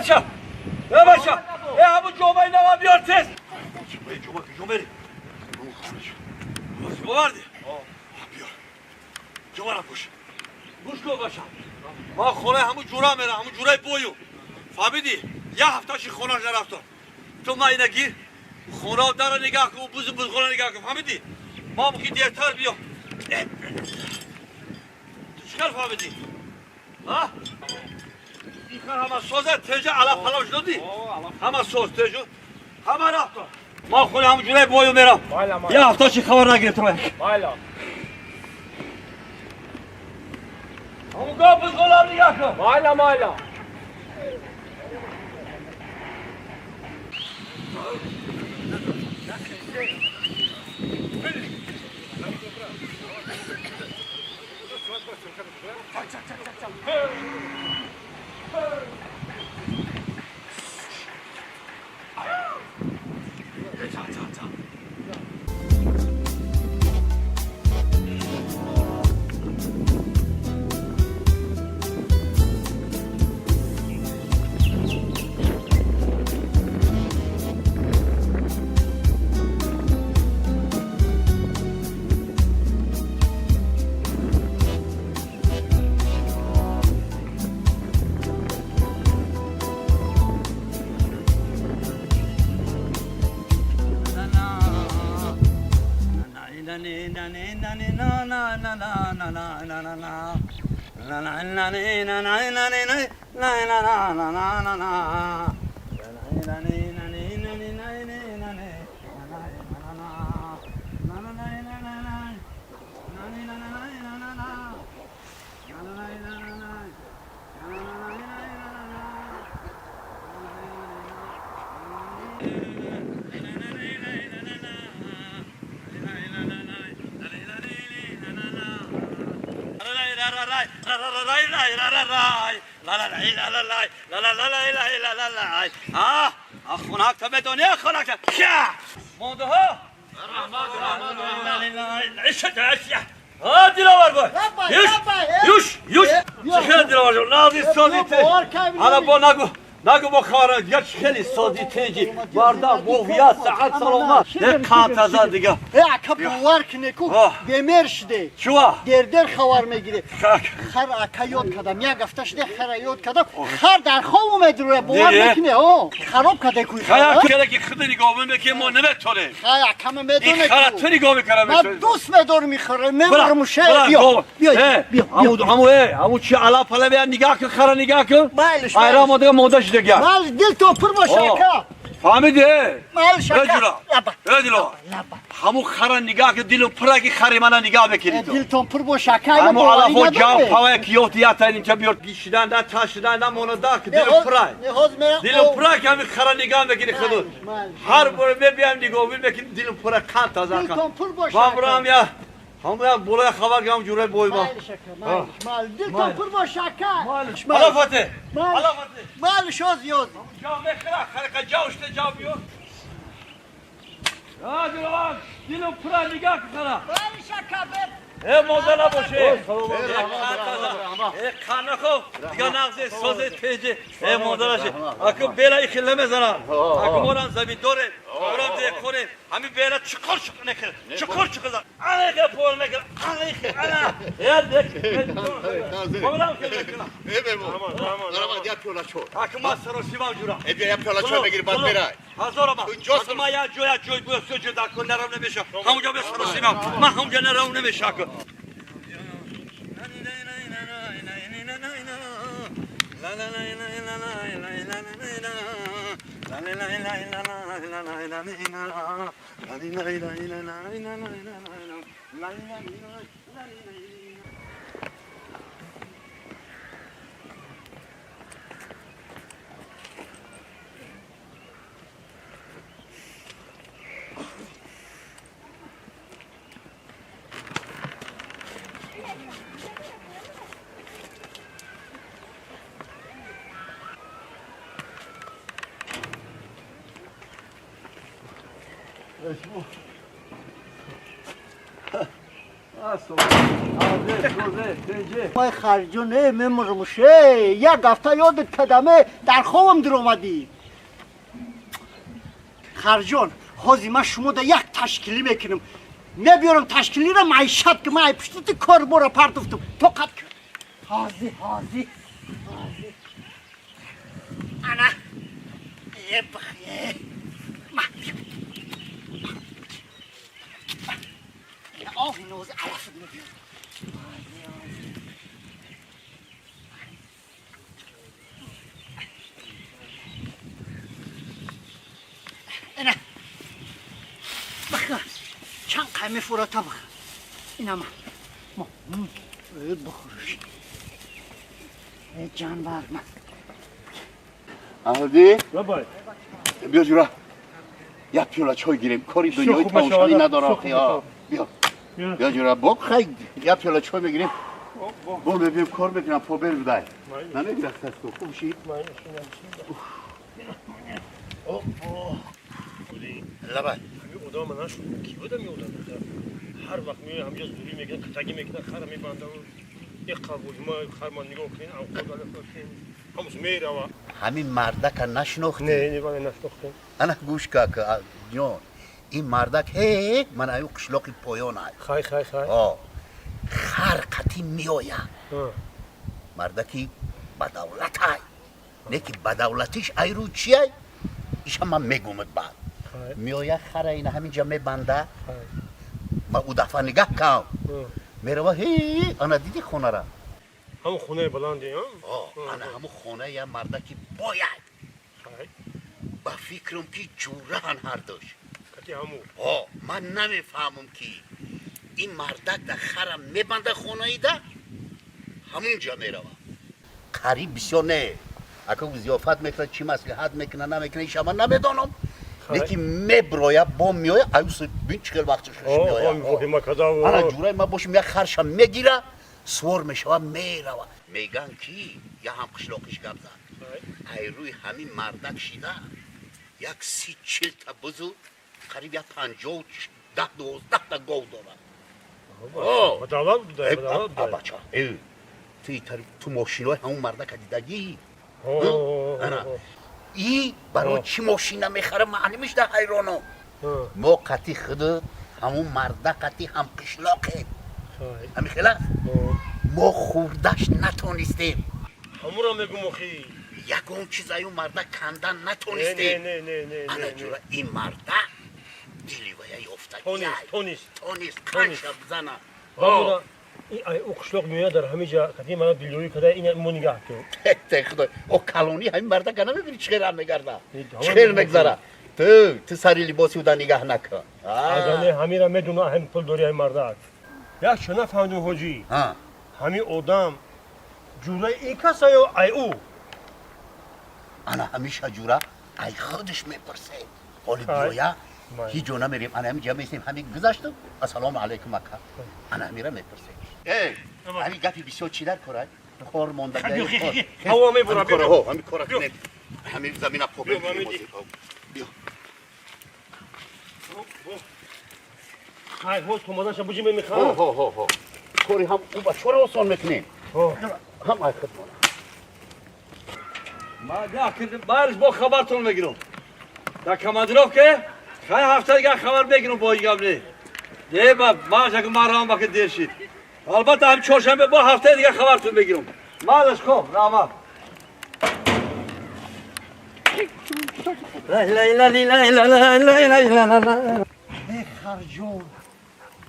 بچه همون جمعه نما بیار تست جمعه بری بردی بیار جمعه را پوش گوش کن باشم ما خونه همون جورا میرم همون جورای بویو فهمیدی؟ یه هفتهشی خونه نرفتم تو ما اینه گیر خونه در نگاه کن بوز خونه نگاه کن فهمیدی؟ ما ممکن دیرتر بیام تو چکر فهمیدی؟ ها؟ این کار همه سوزه تیجه علا پلاش دادی؟ همه سوز تیجه همه رفتم ما خونه همون جورای بویو میرم یه هفتهشی خبر نگرفتم همون گاه بز غلام نگاه کن مالا خونک تا بدونی خونک تا مونده ها ها دیلاور باید یوش چخیل دیلاور جون نازی سازی تیجی حالا با نگو با خاره یا چخیلی سازی تیجی واردا بوهیا ساعت سلامت ده کانت ازا دیگه اکا بوار کنه کو بمیر شده چوا در خوار میگیره خر اکا یاد کدم یک هفتهش ده خر یاد کدم خر در خواب اومد روی بوار میکنه خراب کده کوی خیر کده که خود نگاه میکنه ما نمیتونه خیر اکا میدونه این خر تو نگاه میکنه من دوست میدار میخوره نمارموشه بیا همون چی علا پلا بیا نگاه کن خر نگاه کن بایلش ایران ما دیگه مودش دیگه مال دل تو پر باشه اکا فهمیدی؟ مال شکا رجلا همون خر نگاه که دلو پرگی خری من نگاه بکنی تو دل تو پر باشه اکا همون علا فو جام پاوه کیوتیا تا اینجا بیار گیشیدن دا تاشیدن دا موندا که دلو پرای دلو پرای که همین خر نگاه بکنی خودت هر بار بیام نگاه بکنی دلو پرای کانت از دل تو پر باشه وامرام یا همون بوله خبر که هم جوره بوی ما مال دل تو پر باشه اکا علا فته مالش از یاد جا میخرا خرق جاوشته جا بیار دیلوان دلو پرای نگاه که خرا مالش اکا موزه نباشه خانه خو دیگه نغزه سوزه تیجه موزه نشه اکو بیلا ای خیلی میزنم اکو موران زمین دوره موران دیگه کنه همین بیلا چکر نکره چکر زن آنه پول نکره آنه یاد دیگه موران که نکنم دارم یا پیولا چور اکو ما سرو سیمام جورا یا پیولا چور بگیر بعد میرای هزار ما اگه ما یا جوی بود سوچه دا کن نرم نمیشه همونجا به سرو سیمام من همونجا نرم نمیشه مای خرجونه میمرموشه یک هفته یادت کدمه در خوابم در اومدی خرجون حاضی من شما در یک تشکیلی میکنم میبیارم تشکیلی را معیشت که من پشتت کار برا پردافتم تو قد کن حاضی انا یه بخیه آه نوز علفت میبیارم اینه بخیر چند قیمه فراتا بخیر اینه ما بخورش جان بر من احمدی بابای بیا جورا یک پیاله چای گیریم کاری دنیای تماشایی نداره آخی ها بیا جورا بخیر یک پیاله چای میگیریم برو ببینیم کار بکنم پا بر بدای نه نگیره خستو خوب شید لبای همین اودا من نشد کی بودم اودا هر وقت می همینجا زوری میگه کتگی میکنه خر میبندم یک قبول ما خرمان نگاه کنین او خدا لفظین همش میره و همین مردک نشناختی نه من نشناختم انا گوش که جان این مردک هی من ایو قشلاقی پایان های خای خر قطی میآید مردکی بدولت های نه که بدولتیش ایرو چیه ایش هم من میگومد بعد میآید خر این همینجا میبنده ما او دفعه نگاه کن میره و هی انا دیدی خونه را همون خونه بلندی ها انا همون خونه یا مردکی باید با فکرم که جوره هر داشت کتی همون من نمیفهمم که این مردک در خرم میبنده خونه ای ده همونجا میره قریب بسیار نه اگه زیافت میکنه چی مسلحت میکنه نمیکنه ایش من نمیدانم لیکن میبرویه با میایه ایوس بین چکل وقتش میایه انا جوره ما باشیم یک خرشم میگیره سوار میشه و میره میگن کی یا هم قشلاقش گب زد ای روی همین مردک شیده یک 30-40 تا بزرگ قریب یک 50-10-12 تا گاو داره بدولت بوده بچه تو ماشین های همون مردک دیدگی ای برای چی ماشین نمیخره معلومش در حیرانم ما قطی خود همون مردک قطی هم قشلاقه همین خلاف ما خوردش نتونستیم همون را میگم اخی یکون چیز ایو مردک کندن نتونستیم انا جورا این مردک دیلی ویا یافتگی تونیست کنش بزنه بابا این او قشلاق میاد در همه جا کتی من دیلوی کده این مو نگاه کن ته خدای او کالونی همین مردک نمیبینی چخیر هم میگرده چخیر میگذاره تو سری لباسی بوده نگاه نکن آدمه همین را میدونه هم پول داری این مردک یک چه نفهمدم حاجی همین آدم جوره ای کس ای او انا همیشه جوره ای خودش میپرسه حالی بیایا هیچ جا نمیریم انا همینجا میستیم همین گذاشتم السلام علیکم اکا انا همیره میپرسه همین گفی بسیار چی در کاره کار ماندگی هوا میبره بیرو همین کاره کنه همین زمین پا بیا خیلی هوش کمادنش بوجی میخوام کاری هم او بچه را آسان میکنیم هم ای خدمانه ما ده کردم بایرش با خبرتون میگیرم در کماندروف که خیلی هفته دیگه خبر بگیرم با این گبله ده با ماش اگه مرام باکه دیر شید البته هم چهارشنبه با هفته دیگه خبرتون بگیرم مالش کن راما خرجون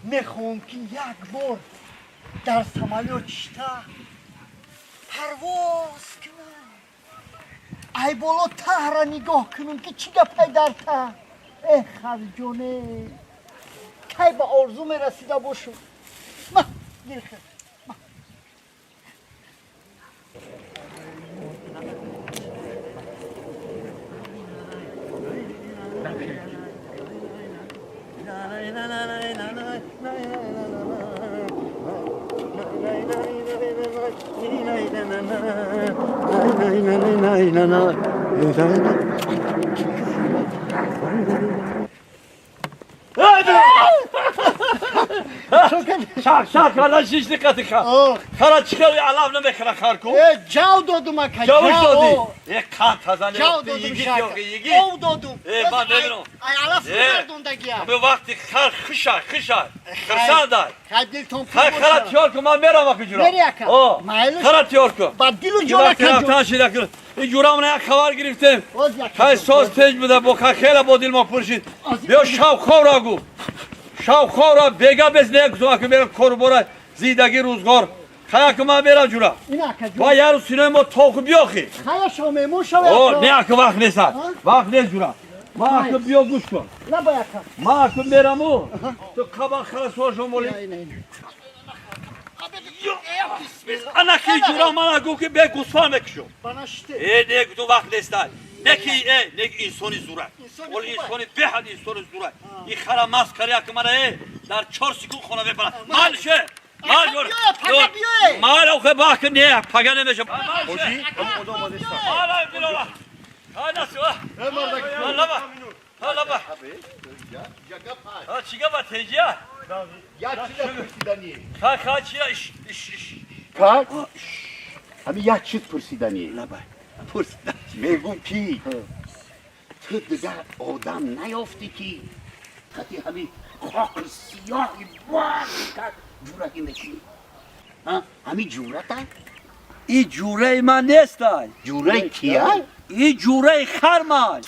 میخوام که یک بار در سمالیو چشته پرواز کنم ای بالا ته را نگاه کنم که چی گپی در ته ای خرجونه کی به آرزو میرسیده باشم ما گیر خیر شاک شاک حالا 6 دقیقه کار آه. خرا چیکار علم نمیکنه کار کو جاو دادم اکا جاوش دادی یک کان تازه جاو نه دادم یگی شاکا yok yegi او دادم من ببینم ای علف مردوندگی هم به وقتی خر خشای خرسان دار خدیل تون خر خرا تیار کو من میرم اکی جورا بری اکا. آه مایلش. خرا تیار کو با دیلو یه جولا وقتی کجا رفتن شیره کرد این جورا من یک خوار گرفتم باز یک خیلی کجا. ساز پیش بوده با خیلی با دیل ما پرشید از- بیا شاو خورا گو شاو خورا بگا بزنه یک زوا که برم کار برای زیدگی روزگار خیلی که من برم جورا این اکا جو با یارو سینه ما توق بیاخی خیلی شما میمون شما او اکا. نه اکه وقت نیست وقت نیست جورا ما اکه بیا گوش کن نه با اکا ما اکه میرم او تو کبا خلاص واشم مولی نه نه نه انا کی جورا من اگو که به گوسفند بکشم بانشته نه تو وقت نیست نه کی نه انسانی زوره انسانی ولی خوبه. انسانی به حد انسانی زوره این خرا مسخره که من در 4 سکون خونه بپرم مال شه مال جور پگه بیای. مال اوخه باک نه پگه نمیشه خوشی هم خدا آماده است حالا بیرو ها نسو حالا با حالا با ها چیگه با تنجیا یا چیز پرسیدنیه خا چیا اش کار همین یک چیز پرسیدنیه لبا پرسیدن میگم کی تو دیگه آدم نیافتی کی خطی همین خاک سیاهی باز کرد جورتی نشی همین جورتا این جوره من نیست جوره کیه؟ این جوره خرمان